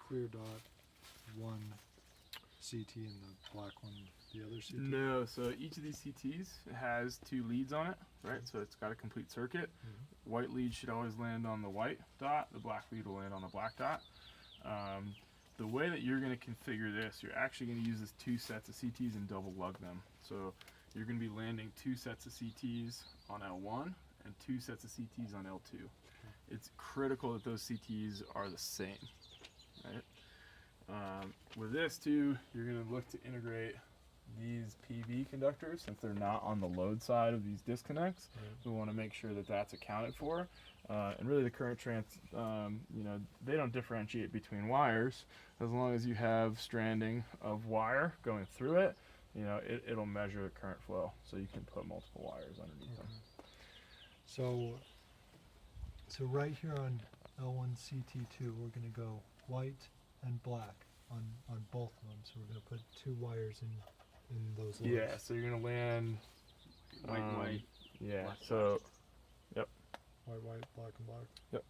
clear dot one CT and the black one the other CT? No, so each of these CTs has 2 leads on it, right? So it's got a complete circuit. Mm-hmm. White lead should always land on the white dot. The black lead will land on the black dot. The way that you're going to configure this, you're actually going to use this 2 sets of CTs and double lug them. So you're going to be landing 2 sets of CTs on L1 and 2 sets of CTs on L2. It's critical that those CTs are the same, right? With this too, you're going to look to integrate these PV conductors. Since they're not on the load side of these disconnects, we want to make sure that that's accounted for. And really the current they don't differentiate between wires. As long as you have stranding of wire going through it, it'll measure the current flow. So you can put multiple wires underneath them. So right here on L1 CT2, we're going to go white and black on both of them. So we're going to put 2 wires in those loads. Yeah, so you're going to land White. Yeah, Black, so yep. White, black, and black. Yep.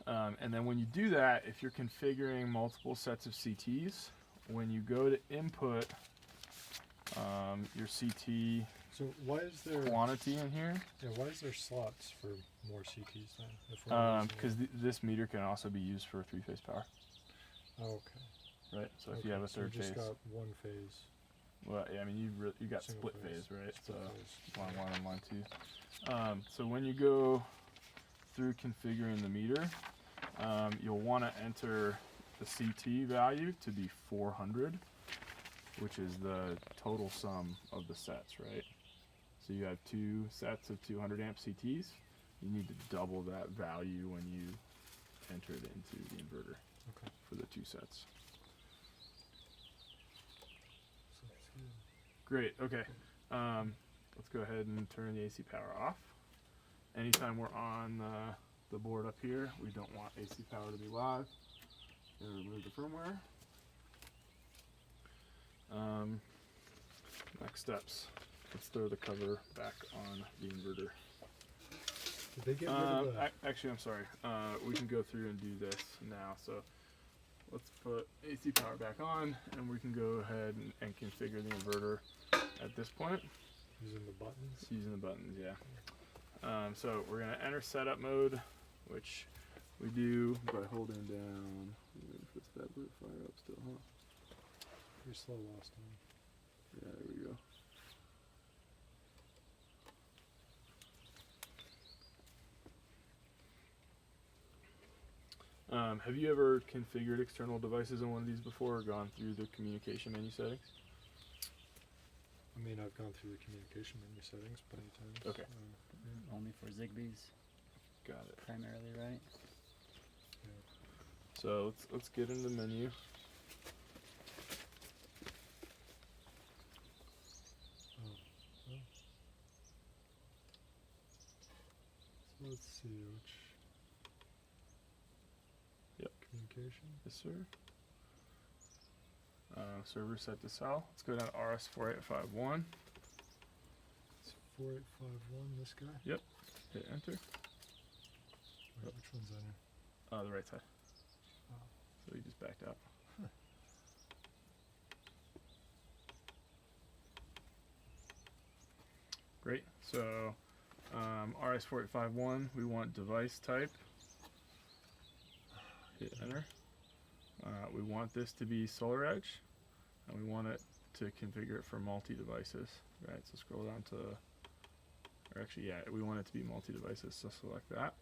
Okay. And then when you do that, if you're configuring multiple sets of CTs, when you go to input your CT So why is there quantity in here, why is there slots for more CTs then? If we're using because it? this meter can also be used for 3-phase power, Okay. right? So if you have a so third we just phase, got one phase. well, yeah, I mean you got Single split phase, right? Split So phase. line 1 and line 2. So when you go through configuring the meter, you'll want to enter the CT value to be 400, which is the total sum of the sets, right? So you have 2 sets of 200 amp CTs. You need to double that value when you enter it into the inverter Okay. for the 2 sets. Sounds good. Great, okay. Let's go ahead and turn the AC power off. Anytime we're on the board up here, we don't want AC power to be live. And remove the firmware. Next steps. Let's throw the cover back on the inverter. Did they get rid of the... Actually, I'm sorry. We can go through and do this now. So let's put AC power back on, and we can go ahead and configure the inverter at this point. Using the buttons? Using the buttons, yeah. So we're going to enter setup mode, which we do by holding down. Wait for this bad boy to fire up still, huh? Pretty slow last time. Yeah, there we go. Have you ever configured external devices on one of these before, or gone through the communication menu settings? I mean, I've gone through the communication menu settings plenty of times. Okay. Only for Zigbee's Got it. primarily, right? So let's get into the menu. So let's see which... Yep. Communication? Yes, sir. Server set to cell. Let's go down to RS4851. It's 4851, this guy? Yep. Hit enter. Wait, which one's enter? The right side. Oh. So we just backed out. Great. So RS4851, we want device type. Hit enter. We want this to be SolarEdge, and we want it to configure it for multi-devices. Right, so scroll down to, or actually, yeah, we want it to be multi-devices, so select that.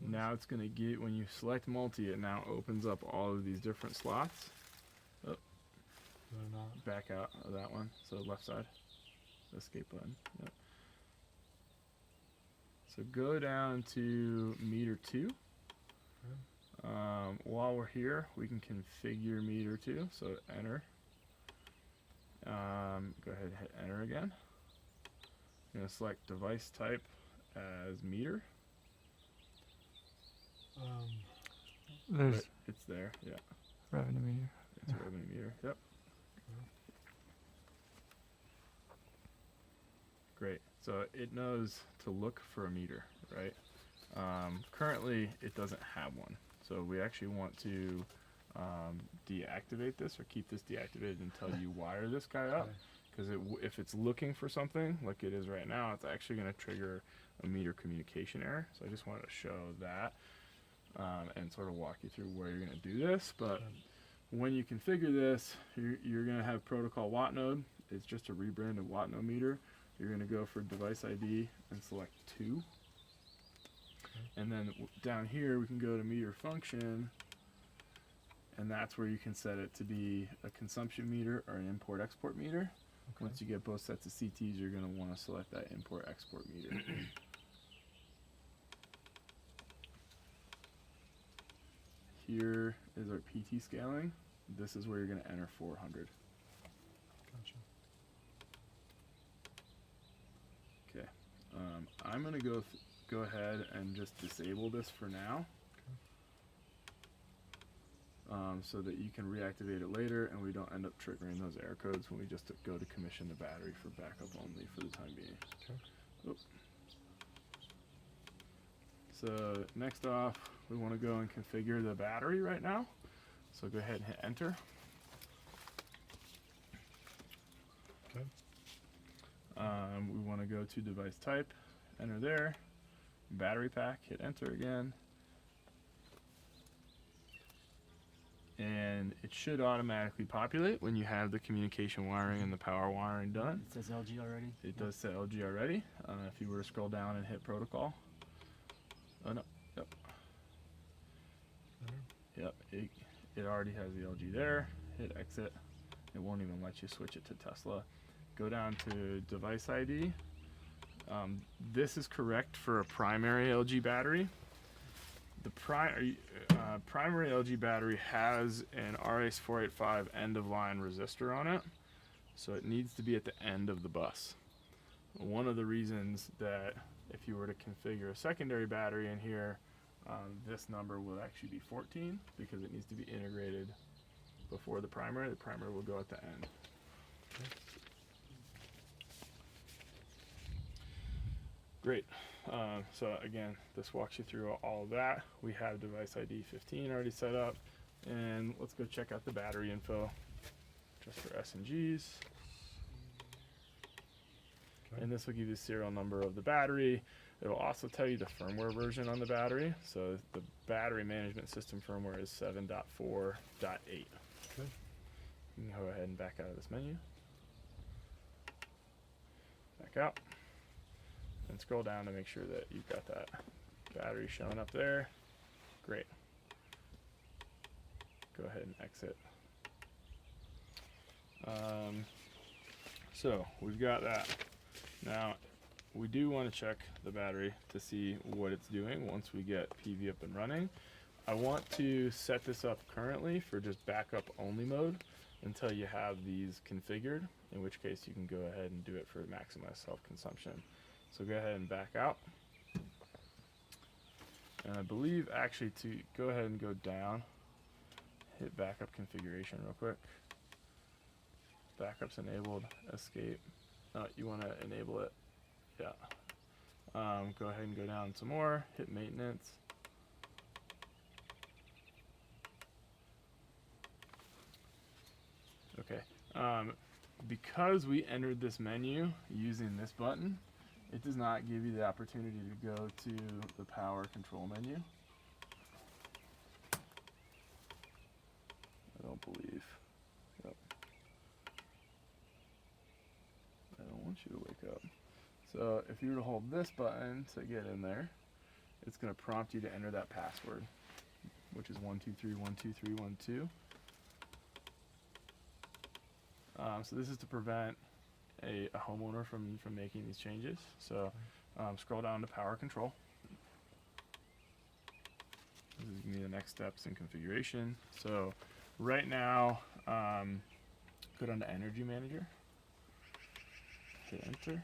Now it's going to get, when you select multi, it now opens up all of these different slots. Oh, back out of that one, so left side, escape button. Yep. So go down to meter 2. While we're here, we can configure meter 2. So enter. Go ahead and hit enter again. I'm going to select device type as meter. There's But it's there, yeah. revenue meter. It's a revenue meter, yep. So it knows to look for a meter, right? Currently, it doesn't have one. So we actually want to deactivate this or keep this deactivated until you wire this guy up. Okay. Because if it's looking for something like it is right now, it's actually going to trigger a meter communication error. So I just wanted to show that and sort of walk you through where you're going to do this. But when you configure this, you're going to have protocol watt node. It's just a rebrand of watt node meter. You're going to go for device ID and select 2. And then down here we can go to meter function, and that's where you can set it to be a consumption meter or an import export meter. Okay. Once you get both sets of CTs, you're going to want to select that import export meter. Here is our PT scaling. This is where you're going to enter 400. Gotcha. Okay. I'm going to go ahead and just disable this for now. So that you can reactivate it later and we don't end up triggering those error codes when we just go to commission the battery for backup only for the time being. Okay. Oop. So next off, we want to go and configure the battery right now. So go ahead and hit enter. Okay. We want to go to device type, enter there, battery pack, hit enter again. And it should automatically populate when you have the communication wiring and the power wiring done. It says LG already. It does say LG already. If you were to scroll down and hit protocol. Oh no, yep. Better? Yep, it already has the LG there. Hit exit. It won't even let you switch it to Tesla. Go down to device ID. This is correct for a primary LG battery. The primary LG battery has an RS485 end of line resistor on it, so it needs to be at the end of the bus. One of the reasons that if you were to configure a secondary battery in here, this number will actually be 14 because it needs to be integrated before the primary. The primary will go at the end. Okay. Great. So again, this walks you through all of that. We have device ID 15 already set up, and let's go check out the battery info just for S&Gs. Okay. And this will give you the serial number of the battery. It will also tell you the firmware version on the battery. So the battery management system firmware is 7.4.8. Okay. You can go ahead and back out of this menu. Back out. And scroll down to make sure that you've got that battery showing up there. Great. Go ahead and exit. So we've got that. Now we do want to check the battery to see what it's doing once we get PV up and running. I want to set this up currently for just backup only mode until you have these configured, in which case you can go ahead and do it for maximized self-consumption. So go ahead and back out. And I believe actually to go ahead and go down, hit backup configuration real quick. Backup's enabled, escape. You want to enable it. Yeah. Go ahead and go down some more, hit maintenance. Okay. Because we entered this menu using this button, it does not give you the opportunity to go to the power control menu. I don't believe. Yep. I don't want you to wake up. So if you were to hold this button to get in there, it's going to prompt you to enter that password, which is 123123112. So this is to prevent a homeowner from making these changes. So scroll down to power control. This is going to be the next steps in configuration. So right now, go down to energy manager, hit enter.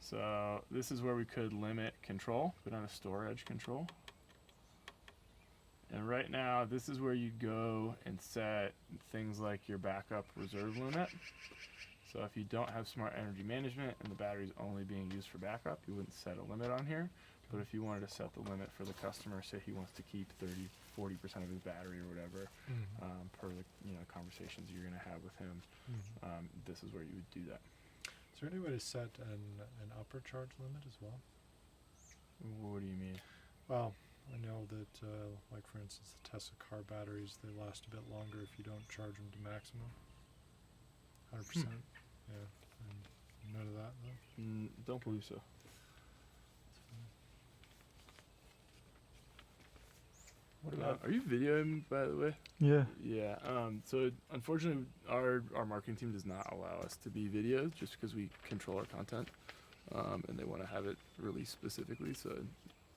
So this is where we could limit control. Go down to storage control. And right now, this is where you go and set things like your backup reserve limit. So if you don't have smart energy management and the battery's only being used for backup, you wouldn't set a limit on here. But if you wanted to set the limit for the customer, say he wants to keep 30-40% of his battery or whatever, per the conversations you're going to have with him, this is where you would do that. Is there any way to set an upper charge limit as well? What do you mean? Well, I know that, like for instance, the Tesla car batteries, they last a bit longer if you don't charge them to maximum. 100%. Yeah. And none of that, though? Don't believe so. What about? Are you videoing, by the way? Yeah. Yeah. So unfortunately, our marketing team does not allow us to be videos just because we control our content, and they want to have it released specifically. So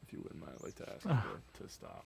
if you wouldn't mind, I'd like to ask you to stop.